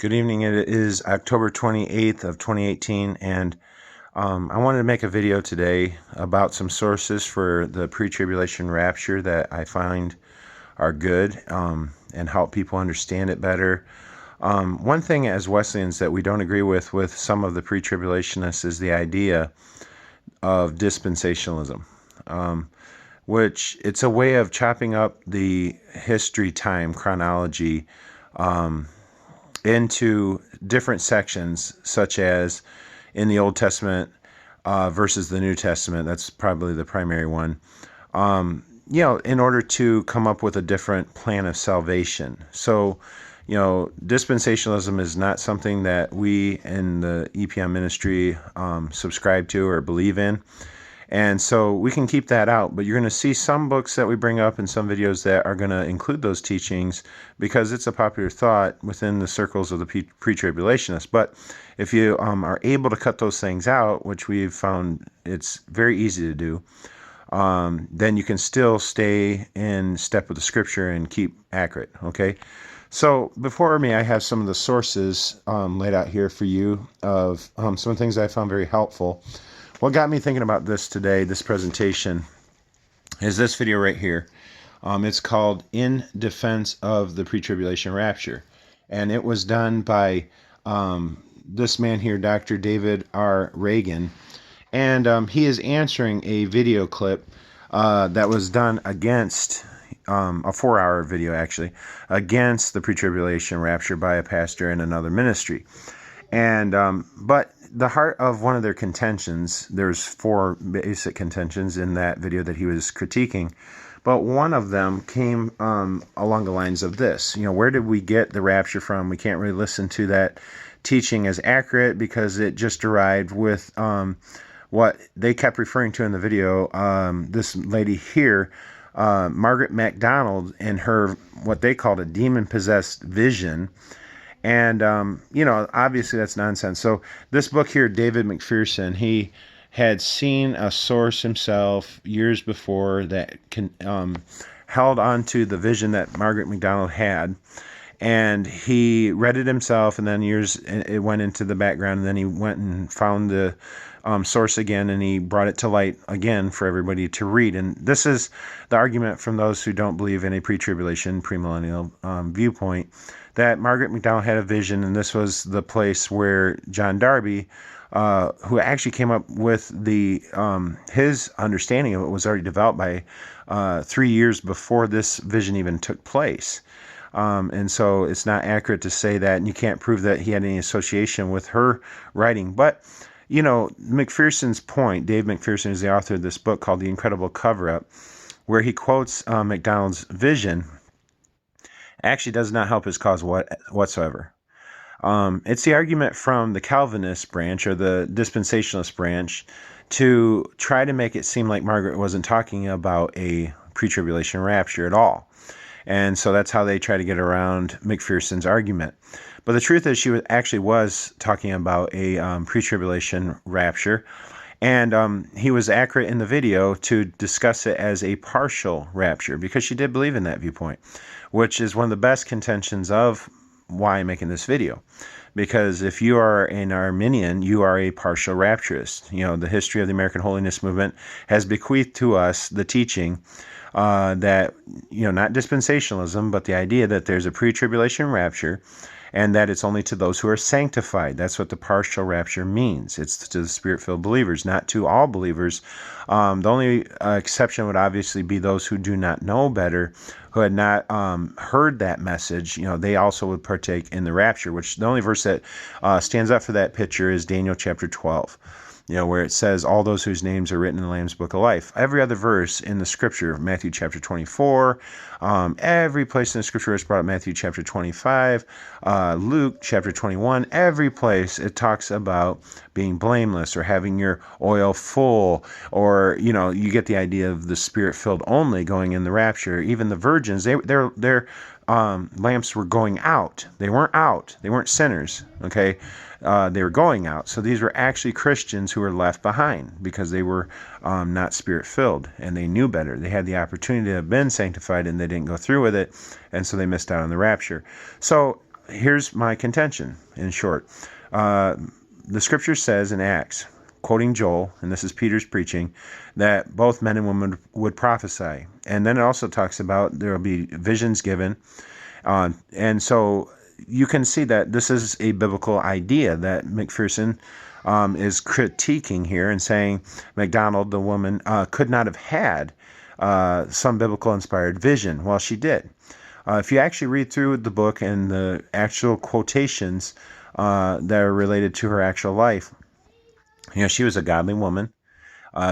Good evening. It is October 28th of 2018, and I wanted to make a video today about some sources for the pre-tribulation rapture that I find are good and help people understand it better. One thing as Wesleyans that we don't agree with some of the pre-tribulationists is the idea of dispensationalism, which it's a way of chopping up the history time chronology into different sections, such as in the Old Testament versus the New Testament. That's probably the primary one. In order to come up with a different plan of salvation. So, dispensationalism is not something that we in the EPM ministry subscribe to or believe in. And so we can keep that out, but you're going to see some books that we bring up and some videos that are going to include those teachings because it's a popular thought within the circles of the pre-tribulationists. But if you are able to cut those things out, which we've found it's very easy to do, then you can still stay in step with the scripture and keep accurate, okay? So before me, I have some of the sources laid out here for you of some things I found very helpful. What got me thinking about this today, this presentation, is this video right here. It's called In Defense of the Pre-Tribulation Rapture. And it was done by this man here, Dr. David R. Reagan. And he is answering a video clip that was done against, a 4-hour video actually, against the Pre-Tribulation Rapture by a pastor in another ministry. And but the heart of one of their contentions, there's 4 basic contentions in that video that he was critiquing, but one of them came along the lines of this. Where did we get the rapture from? We can't really listen to that teaching as accurate because it just derived with what they kept referring to in the video. This lady here, Margaret MacDonald, and her, what they called a demon-possessed vision. And, obviously that's nonsense. So this book here, David McPherson, he had seen a source himself years before that held on to the vision that Margaret MacDonald had. And he read it himself, and then it went into the background, and then he went and found the source again, and he brought it to light again for everybody to read. And this is the argument from those who don't believe in a pre-tribulation, premillennial viewpoint, that Margaret MacDonald had a vision, and this was the place where John Darby, who actually came up with the his understanding of it, was already developed by 3 years before this vision even took place. And so it's not accurate to say that, and you can't prove that he had any association with her writing. But, McPherson's point, Dave McPherson is the author of this book called The Incredible Cover-Up, where he quotes MacDonald's vision, actually does not help his cause whatsoever. It's the argument from the Calvinist branch or the dispensationalist branch to try to make it seem like Margaret wasn't talking about a pre-tribulation rapture at all. And so that's how they try to get around McPherson's argument. But the truth is she was talking about a pre-tribulation rapture. And he was accurate in the video to discuss it as a partial rapture because she did believe in that viewpoint, which is one of the best contentions of why I'm making this video. Because if you are an Arminian, you are a partial rapturist. The history of the American Holiness Movement has bequeathed to us the teaching that, not dispensationalism, but the idea that there's a pre-tribulation rapture and that it's only to those who are sanctified. That's what the partial rapture means. It's to the Spirit-filled believers, not to all believers. The only exception would obviously be those who do not know better, who had not heard that message. They also would partake in the rapture, which the only verse that stands up for that picture is Daniel chapter 12. Where it says, all those whose names are written in the Lamb's Book of Life. Every other verse in the scripture, Matthew chapter 24, every place in the scripture is brought up, Matthew chapter 25, Luke chapter 21, every place it talks about being blameless or having your oil full, or, you get the idea of the Spirit-filled only going in the rapture. Even the virgins, their lamps were going out. They weren't out. They weren't sinners, okay? They were going out. So these were actually Christians who were left behind because they were not Spirit-filled, and they knew better. They had the opportunity to have been sanctified, and they didn't go through with it, and so they missed out on the rapture. So here's my contention in short. The scripture says in Acts, quoting Joel, and this is Peter's preaching, that both men and women would prophesy. And then it also talks about there will be visions given. And so you can see that this is a biblical idea that McPherson is critiquing here and saying MacDonald, the woman, could not have had some biblical inspired vision. Well, she did. If you actually read through the book and the actual quotations that are related to her actual life, she was a godly woman.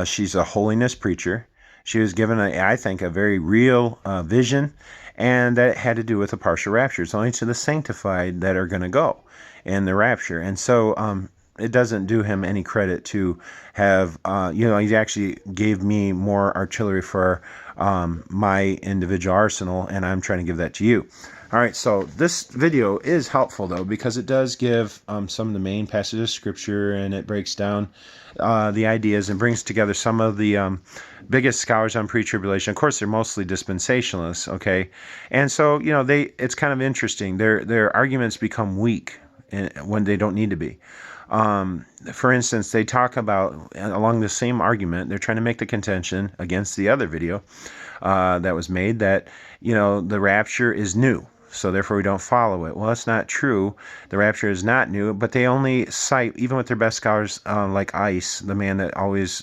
She's a holiness preacher. She was given, I think, a very real vision, and that had to do with a partial rapture. It's only to the sanctified that are going to go in the rapture. And so it doesn't do him any credit to have, he actually gave me more artillery for my individual arsenal, and I'm trying to give that to you. All right, so this video is helpful, though, because it does give some of the main passages of Scripture, and it breaks down the ideas and brings together some of the biggest scholars on pre-tribulation. Of course, they're mostly dispensationalists, okay? And so, it's kind of interesting. Their arguments become weak when they don't need to be. For instance, they talk about, along the same argument, they're trying to make the contention against the other video that was made that, the rapture is new. So therefore we don't follow it. Well, that's not true. The rapture is not new, but they only cite, even with their best scholars like Ice, the man that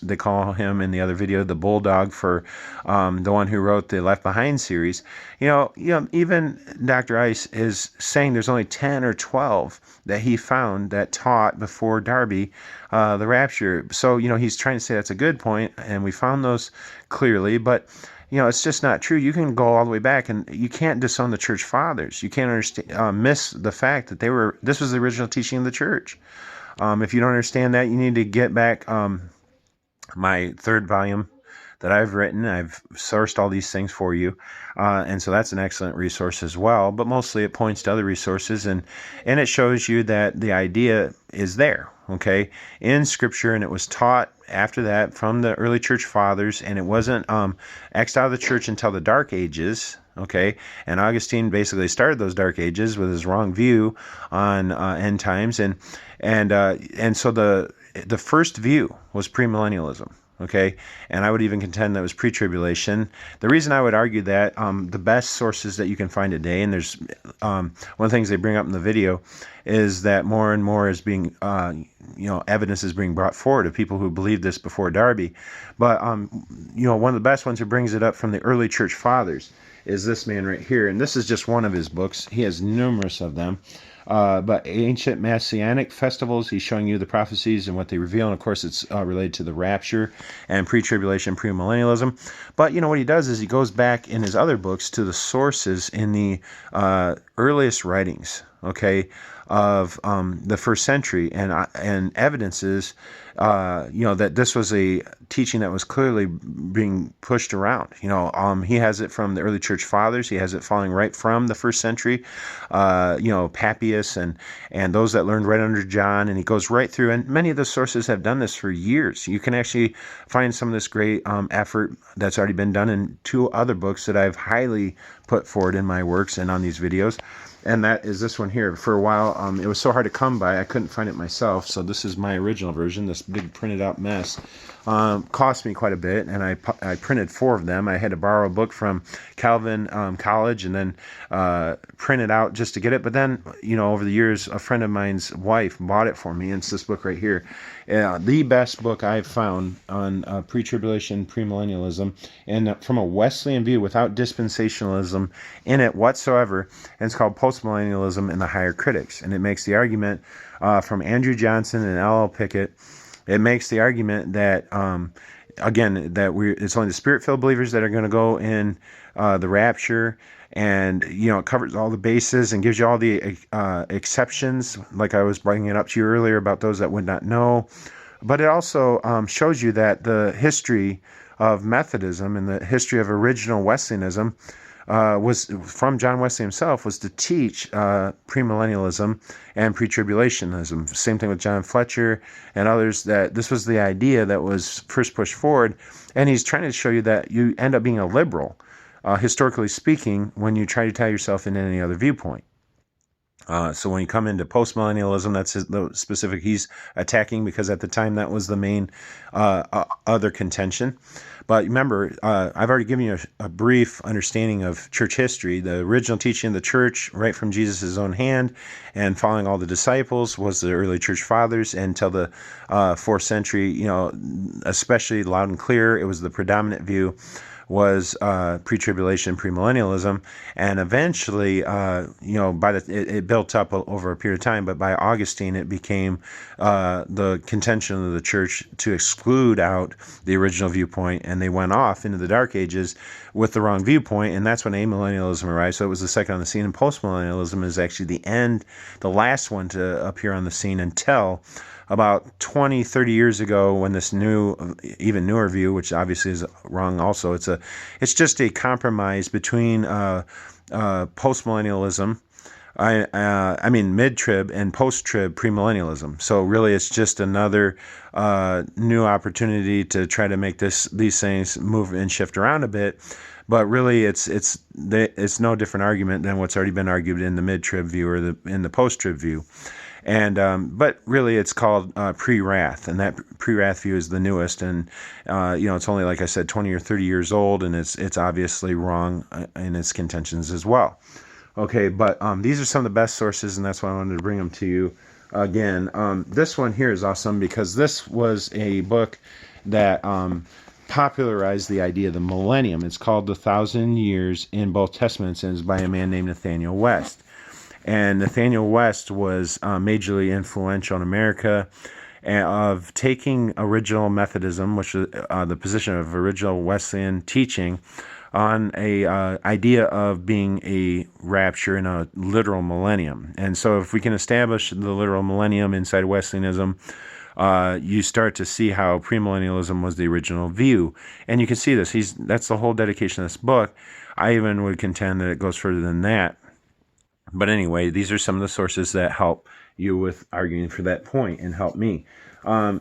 they call him in the other video, the bulldog for the one who wrote the Left Behind series. Even Dr. Ice is saying there's only 10 or 12 that he found that taught before Darby the rapture. So, he's trying to say that's a good point, and we found those clearly, but it's just not true. You can go all the way back, and you can't disown the church fathers. You can't miss the fact that this was the original teaching of the church. If you don't understand that, you need to get back my third volume that I've written. I've sourced all these things for you. And so that's an excellent resource as well. But mostly it points to other resources, and it shows you that the idea is there, okay, in Scripture, and it was taught after that from the early church fathers, and it wasn't X'd out of the church until the Dark Ages, okay? And Augustine basically started those Dark Ages with his wrong view on end times, and so the first view was premillennialism. Okay, and I would even contend that was pre-tribulation. The reason I would argue that the best sources that you can find today, and there's one of the things they bring up in the video, is that more and more is being, evidence is being brought forward of people who believed this before Darby. But one of the best ones who brings it up from the early church fathers is this man right here, and this is just one of his books. He has numerous of them. But ancient messianic festivals, he's showing you the prophecies and what they reveal. And of course, it's related to the rapture and pre-tribulation, premillennialism. But what he does is he goes back in his other books to the sources in the earliest writings, okay, of the first century, and evidences, that this was a teaching that was clearly being pushed around. He has it from the early church fathers. He has it following right from the first century, Papias and those that learned right under John, and he goes right through. And many of the sources have done this for years. You can actually find some of this great effort that's already been done in two other books that I've highly put forward in my works and on these videos. And that is this one here. For a while, it was so hard to come by, I couldn't find it myself. So this is my original version, this big printed out mess. Cost me quite a bit, and I printed 4 of them. I had to borrow a book from Calvin College and then print it out just to get it. But then, over the years, a friend of mine's wife bought it for me, and it's this book right here. The best book I've found on pre-tribulation, premillennialism, and from a Wesleyan view without dispensationalism in it whatsoever. And it's called Postmillennialism and the Higher Critics. And it makes the argument from Andrew Johnson and L.L. Pickett. It makes the argument that, again, that it's only the Spirit-filled believers that are going to go in the rapture, and it covers all the bases and gives you all the exceptions, like I was bringing it up to you earlier about those that would not know. But it also shows you that the history of Methodism and the history of original Wesleyanism was from John Wesley himself, was to teach premillennialism and pre-tribulationism. Same thing with John Fletcher and others, that this was the idea that was first pushed forward. And he's trying to show you that you end up being a liberal, historically speaking, when you try to tie yourself in any other viewpoint. So when you come into postmillennialism, that's the specific he's attacking, because at the time that was the main other contention. But remember, I've already given you a brief understanding of church history. The original teaching of the church, right from Jesus' own hand and following all the disciples, was the early church fathers until the 4th century, especially loud and clear. It was the predominant view was pre-tribulation, premillennialism, and eventually, it built up over a period of time. But by Augustine, it became the contention of the church to exclude out the original viewpoint, and they went off into the Dark Ages with the wrong viewpoint, and that's when amillennialism arrived. So it was the second on the scene, and postmillennialism is actually the last one to appear on the scene until about 20, 30 years ago, when this even newer view, which obviously is wrong also, it's just a compromise between postmillennialism, mid-trib, and post-trib premillennialism. So really it's just another new opportunity to try to make these things move and shift around a bit. But really, it's no different argument than what's already been argued in the mid-trib view or in the post-trib view. And but really, it's called pre-wrath, and that pre-wrath view is the newest, and it's only, like I said, 20 or 30 years old, and it's obviously wrong in its contentions as well. Okay, but these are some of the best sources, and that's why I wanted to bring them to you again. This one here is awesome because this was a book that popularized the idea of the millennium. It's called The 1,000 Years in Both Testaments, and it's by a man named Nathaniel West. And Nathaniel West was majorly influential in America of taking original Methodism, which is the position of original Wesleyan teaching, on a idea of being a rapture in a literal millennium. And so if we can establish the literal millennium inside Wesleyanism, you start to see how premillennialism was the original view. And you can see this. That's the whole dedication of this book. I even would contend that it goes further than that. But anyway, these are some of the sources that help you with arguing for that point and help me.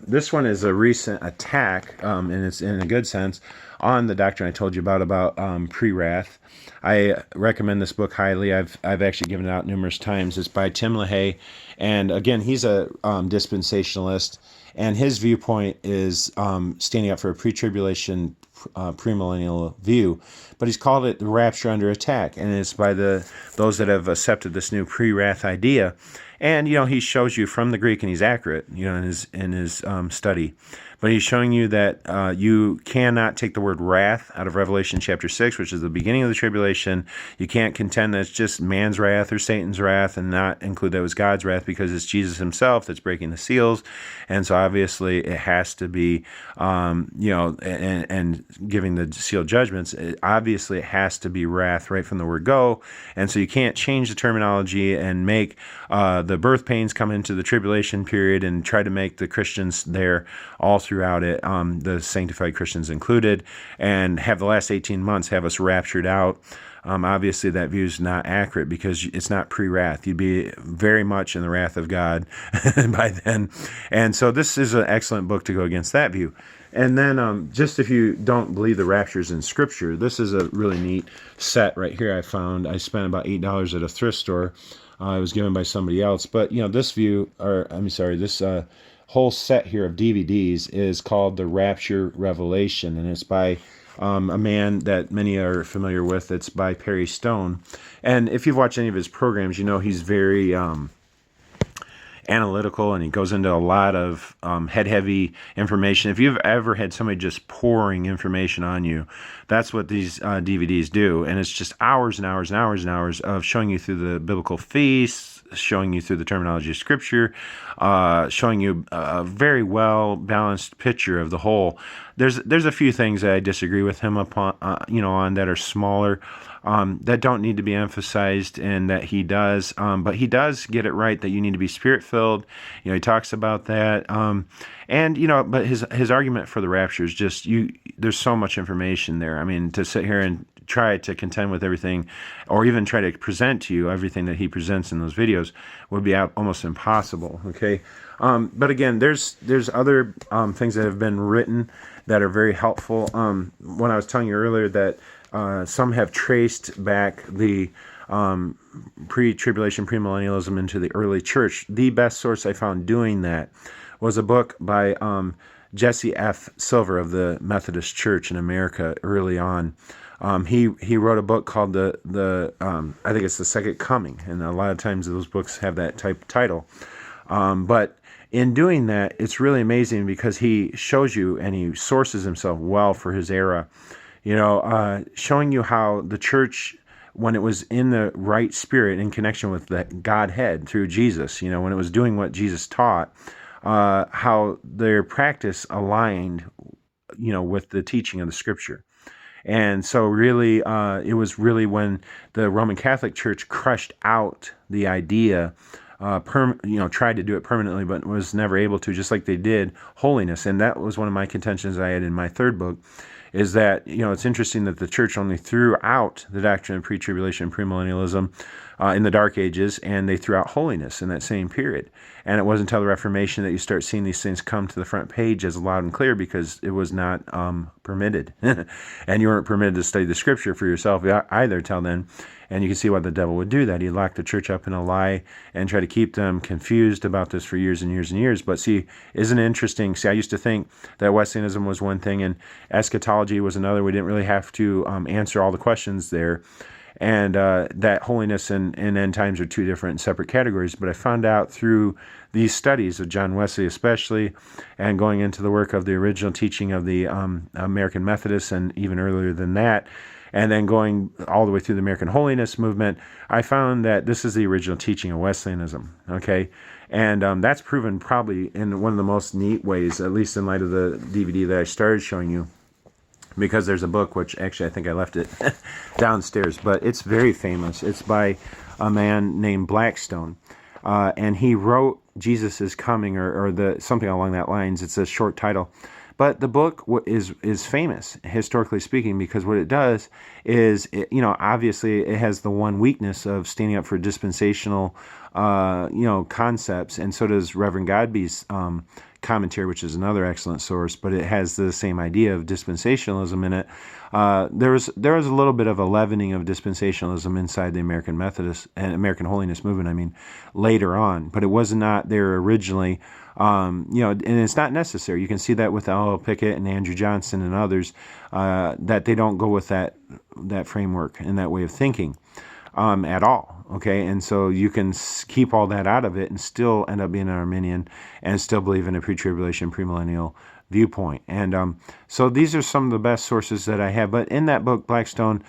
This one is a recent attack, and it's in a good sense, on the doctrine I told you about pre-wrath. I recommend this book highly. I've actually given it out numerous times. It's by Tim LaHaye, and again, he's a dispensationalist, and his viewpoint is standing up for a pre-tribulation, premillennial view, but he's called it the rapture under attack, and it's by those that have accepted this new pre-wrath idea. And he shows you from the Greek, and he's accurate, in his study. But he's showing you that you cannot take the word wrath out of Revelation chapter 6, which is the beginning of the tribulation. You can't contend that it's just man's wrath or Satan's wrath and not include that it was God's wrath, because it's Jesus himself that's breaking the seals. And so obviously it has to be, and giving the sealed judgments, obviously it has to be wrath right from the word go. And so you can't change the terminology and make the birth pains come into the tribulation period and try to make the Christians there all throughout it, the sanctified Christians included, and have the last 18 months have us raptured out. Obviously, that view is not accurate because it's not pre-wrath. You'd be very much in the wrath of God by then. And so this is an excellent book to go against that view. And then just if you don't believe the raptures in Scripture, this is a really neat set right here I found. I spent about $8 at a thrift store. It was given by somebody else. But, this view, this whole set here of DVDs is called the Rapture Revelation, and it's by a man that many are familiar with. It's by Perry Stone. And if you've watched any of his programs, he's very analytical, and he goes into a lot of head-heavy information. If you've ever had somebody just pouring information on you, that's what these DVDs do. And it's just hours and hours and hours and hours of showing you through the biblical feasts, showing you through the terminology of Scripture, showing you a very well-balanced picture of the whole. There's a few things that I disagree with him upon, on that are smaller, that don't need to be emphasized, and that he does. But he does get it right that you need to be Spirit-filled. He talks about that. But his argument for the rapture is just there's so much information there. I mean, to sit here and try to contend with everything, or even try to present to you everything that he presents in those videos, would be almost impossible. Okay, but again, there's other things that have been written that are very helpful. When I was telling you earlier that some have traced back the Pre-tribulation, Premillennialism into the early church. The best source I found doing that was a book by Jesse F. Silver of the Methodist Church in America early on. He wrote a book called the I think it's The Second Coming, and a lot of times those books have that type title. But in doing that, it's really amazing because he shows you and he sources himself well for his era. Showing you how the church, when it was in the right spirit in connection with the Godhead through Jesus, when it was doing what Jesus taught, how their practice aligned, with the teaching of the Scripture. And so really, it was really when the Roman Catholic Church crushed out the idea, tried to do it permanently, but was never able to, just like they did holiness. And that was one of my contentions I had in my third book, is that, it's interesting that the church only threw out the doctrine of pre-tribulation and premillennialism in the Dark Ages, and they threw out holiness in that same period. And it wasn't until the Reformation that you start seeing these things come to the front page as loud and clear, because it was not permitted. And you weren't permitted to study the Scripture for yourself either till then. And you can see why the devil would do that. He'd lock the church up in a lie and try to keep them confused about this for years and years and years. But see, isn't it interesting? See, I used to think that Wesleyanism was one thing and eschatology was another. We didn't really have to answer all the questions there. And that holiness and end times are two different separate categories. But I found out through these studies of John Wesley especially, and going into the work of the original teaching of the American Methodists, and even earlier than that, and then going all the way through the American Holiness movement, I found that this is the original teaching of Wesleyanism, okay? And that's proven probably in one of the most neat ways, at least in light of the DVD that I started showing you, because there's a book, which actually I think I left it downstairs, but it's very famous. It's by a man named Blackstone, and he wrote Jesus is Coming, or something along that lines. It's a short title. But the book is famous, historically speaking, because what it does is, obviously it has the one weakness of standing up for dispensational, concepts, and so does Reverend Godby's commentary, which is another excellent source, but it has the same idea of dispensationalism in it. There was a little bit of a leavening of dispensationalism inside the American Methodist and American Holiness movement, later on, but it was not there originally. And it's not necessary. You can see that with L.L. Pickett and Andrew Johnson and others, that they don't go with that framework and that way of thinking at all. Okay, and so you can keep all that out of it and still end up being an Arminian and still believe in a pre-tribulation, premillennial viewpoint. And so these are some of the best sources that I have. But in that book, Blackstone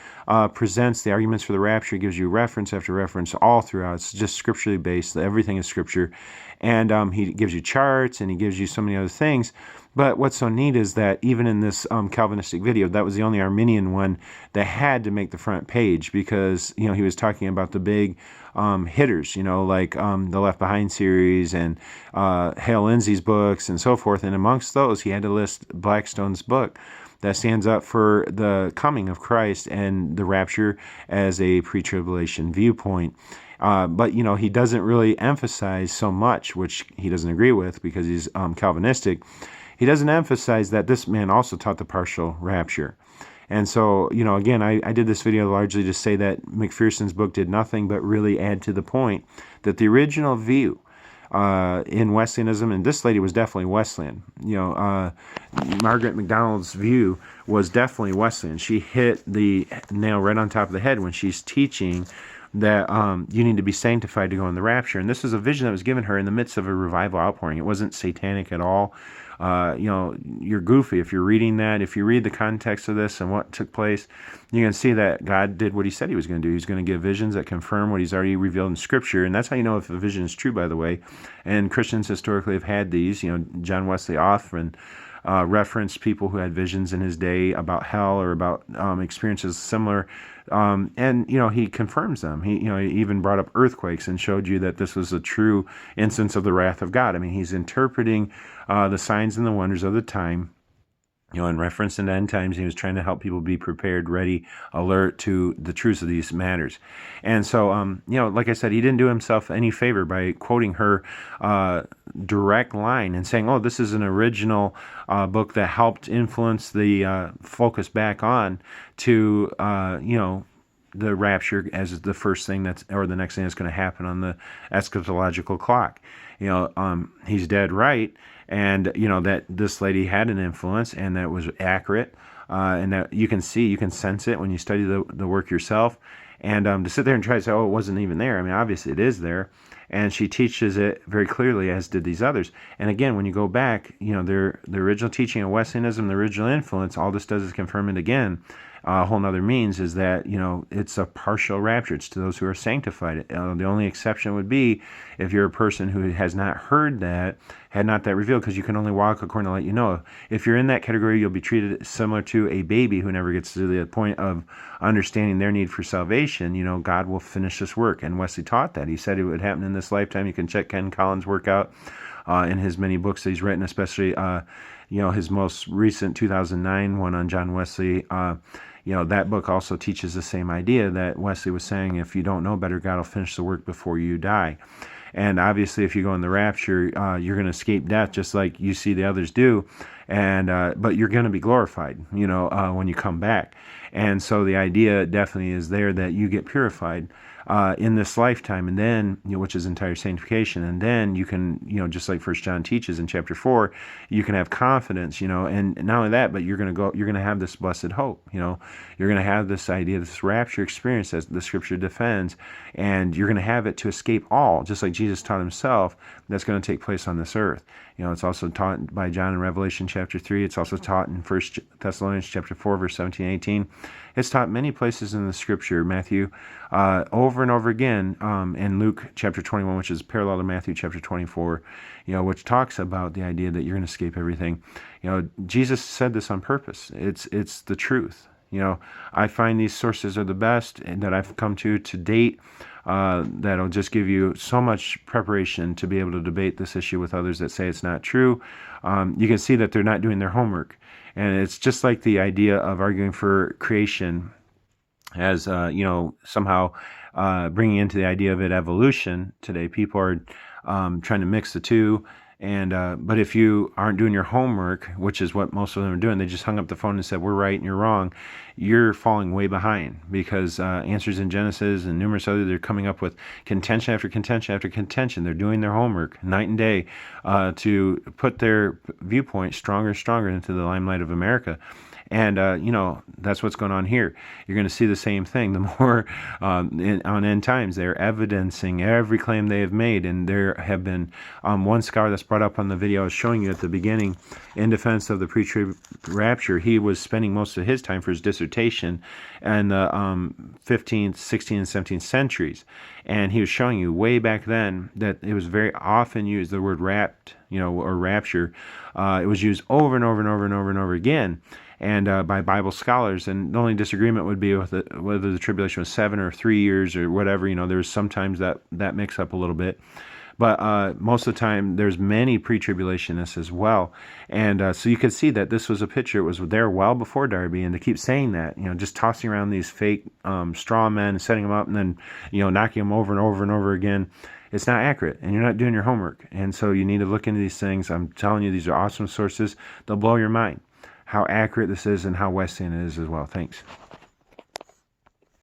presents the arguments for the rapture, gives you reference after reference all throughout. It's just scripturally based. Everything is scripture. And he gives you charts, and he gives you so many other things. But what's so neat is that even in this Calvinistic video, that was the only Arminian one that had to make the front page, because, he was talking about the big hitters, like the Left Behind series and Hale Lindsey's books and so forth. And amongst those, he had to list Blackstone's book that stands up for the coming of Christ and the rapture as a pre-tribulation viewpoint. But, he doesn't really emphasize so much, which he doesn't agree with because he's Calvinistic. He doesn't emphasize that this man also taught the partial rapture. And so, again, I did this video largely to say that McPherson's book did nothing but really add to the point that the original view in Wesleyanism, and this lady was definitely Wesleyan. Margaret MacDonald's view was definitely Wesleyan. She hit the nail right on top of the head when she's teaching that you need to be sanctified to go in the rapture. And this is a vision that was given her in the midst of a revival outpouring. It wasn't satanic at all. You're goofy if you're reading that. If you read the context of this and what took place, you can see that God did what he said he was going to do. He's going to give visions that confirm what he's already revealed in Scripture. And that's how you know if a vision is true, by the way. And Christians historically have had these. John Wesley often referenced people who had visions in his day about hell or about experiences similar. And he confirms them. He even brought up earthquakes and showed you that this was a true instance of the wrath of God. He's interpreting the signs and the wonders of the time, in reference to the end times. He was trying to help people be prepared, ready, alert to the truths of these matters. And so, like I said, he didn't do himself any favor by quoting her direct line and saying, oh, this is an original book that helped influence the focus back on to, the rapture as the first thing or the next thing that's going to happen on the eschatological clock. He's dead right, and that this lady had an influence, and that was accurate, and that you can sense it when you study the work yourself. And to sit there and try to say, oh, it wasn't even there. I mean, obviously it is there. And she teaches it very clearly, as did these others. And again, when you go back, the original teaching of Wesleyanism, the original influence, all this does is confirm it again. A whole nother means is that, it's a partial rapture. It's to those who are sanctified. The only exception would be if you're a person who has not heard that, had not that revealed, because you can only walk according to let you know. If you're in that category, you'll be treated similar to a baby who never gets to the point of understanding their need for salvation. God will finish this work. And Wesley taught that. He said it would happen in this lifetime. You can check Ken Collins' work out in his many books that he's written, especially his most recent 2009 one on John Wesley. That book also teaches the same idea that Wesley was saying, if you don't know better, God will finish the work before you die. And obviously, if you go in the rapture, you're going to escape death just like you see the others do. And but you're going to be glorified, when you come back. And so the idea definitely is there that you get purified in this lifetime, and then, which is entire sanctification, and then you can, just like First John teaches in chapter 4, you can have confidence, and not only that, but you're going to have this blessed hope, you're going to have this idea, this rapture experience that the Scripture defends, and you're going to have it to escape all, just like Jesus taught himself, that's going to take place on this earth. It's also taught by John in Revelation chapter 3. It's also taught in 1 Thessalonians chapter 4, verse 17 and 18. It's taught many places in the Scripture, Matthew, over and over again, in Luke chapter 21, which is parallel to Matthew chapter 24, which talks about the idea that you're going to escape everything. Jesus said this on purpose. It's the truth. I find these sources are the best that I've come to date. That'll just give you so much preparation to be able to debate this issue with others that say it's not true. You can see that they're not doing their homework. And it's just like the idea of arguing for creation as, somehow bringing into the idea of it evolution. Today, people are trying to mix the two. And but if you aren't doing your homework, which is what most of them are doing, they just hung up the phone and said, we're right and you're wrong, you're falling way behind, because Answers in Genesis and numerous others, they're coming up with contention after contention after contention. They're doing their homework night and day to put their viewpoint stronger and stronger into the limelight of America. And, that's what's going on here. You're going to see the same thing. The more on end times, they're evidencing every claim they have made. And there have been one scholar that's brought up on the video I was showing you at the beginning in defense of the pre-trib rapture. He was spending most of his time for his dissertation in the 15th, 16th, and 17th centuries. And he was showing you way back then that it was very often used, the word rapt, or rapture. It was used over and over and over and over and over again. And by Bible scholars, and the only disagreement would be with whether the tribulation was 7 or 3 years or whatever. There's sometimes that mix up a little bit, but most of the time there's many pre-tribulationists as well. And so you can see that this was a picture. It was there well before Darby, and to keep saying that, just tossing around these fake straw men and setting them up and then knocking them over and over and over again. It's not accurate, and you're not doing your homework. And so you need to look into these things. I'm telling you, these are awesome sources. They'll blow your mind how accurate this is and how Wesleyan it is as well. Thanks.